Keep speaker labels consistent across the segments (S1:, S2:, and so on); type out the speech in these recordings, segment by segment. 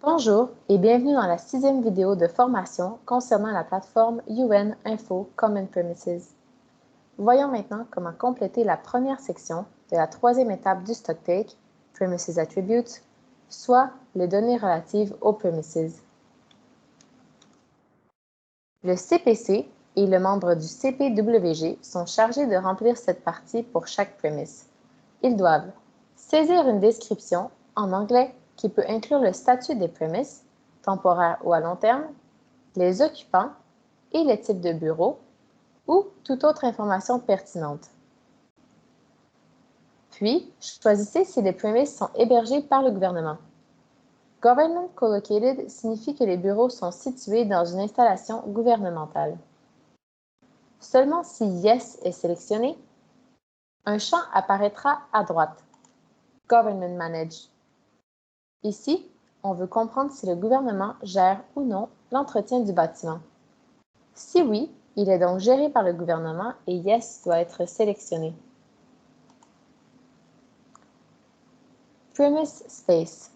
S1: Bonjour et bienvenue dans la 6e vidéo de formation concernant la plateforme UN Info Common Premises. Voyons maintenant comment compléter la première section de la 3e étape du stocktake, Premises Attributes, soit les données relatives aux premises. Le CPC et le membre du CPWG sont chargés de remplir cette partie pour chaque premise. Ils doivent saisir une description en anglais qui peut inclure le statut des premises, temporaire ou à long terme, les occupants et les types de bureaux ou toute autre information pertinente. Puis, choisissez si les premises sont hébergés par le gouvernement. Government Collocated signifie que les bureaux sont situés dans une installation gouvernementale. Seulement si Yes est sélectionné, un champ apparaîtra à droite, Government Managed. Ici, on veut comprendre si le gouvernement gère ou non l'entretien du bâtiment. Si oui, il est donc géré par le gouvernement et Yes doit être sélectionné. Premise Space.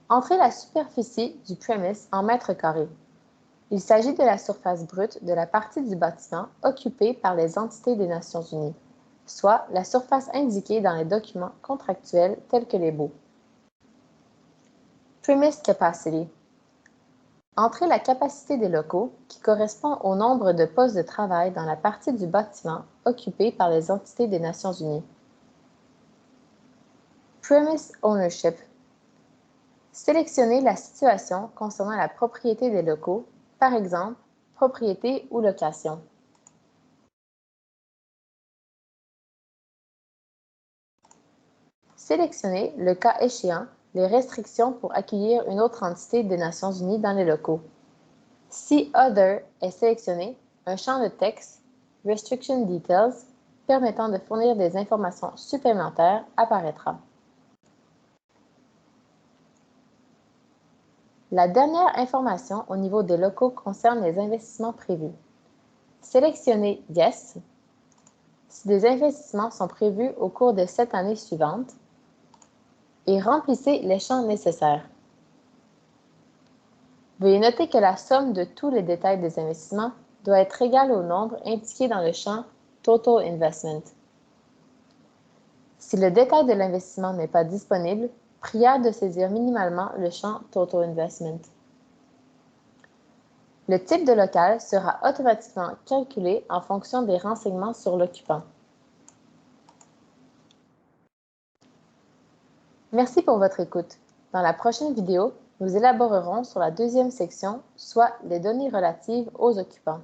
S1: Entrez la superficie du premise en mètres carrés. Il s'agit de la surface brute de la partie du bâtiment occupée par les entités des Nations unies, soit la surface indiquée dans les documents contractuels tels que les baux. Premise Capacity. Entrez la capacité des locaux qui correspond au nombre de postes de travail dans la partie du bâtiment occupée par les entités des Nations unies. Premise Ownership. Sélectionnez la situation concernant la propriété des locaux, par exemple, propriété ou location. Sélectionnez, le cas échéant, les restrictions pour accueillir une autre entité des Nations unies dans les locaux. Si Other est sélectionné, un champ de texte, Restriction Details, permettant de fournir des informations supplémentaires apparaîtra. La dernière information au niveau des locaux concerne les investissements prévus. Sélectionnez Yes si des investissements sont prévus au cours de cette année suivante et remplissez les champs nécessaires. Veuillez noter que la somme de tous les détails des investissements doit être égale au nombre indiqué dans le champ Total Investment. Si le détail de l'investissement n'est pas disponible, prière de saisir minimalement le champ Total Investment. Le type de local sera automatiquement calculé en fonction des renseignements sur l'occupant. Merci pour votre écoute. Dans la prochaine vidéo, nous élaborerons sur la 2e section, soit les données relatives aux occupants.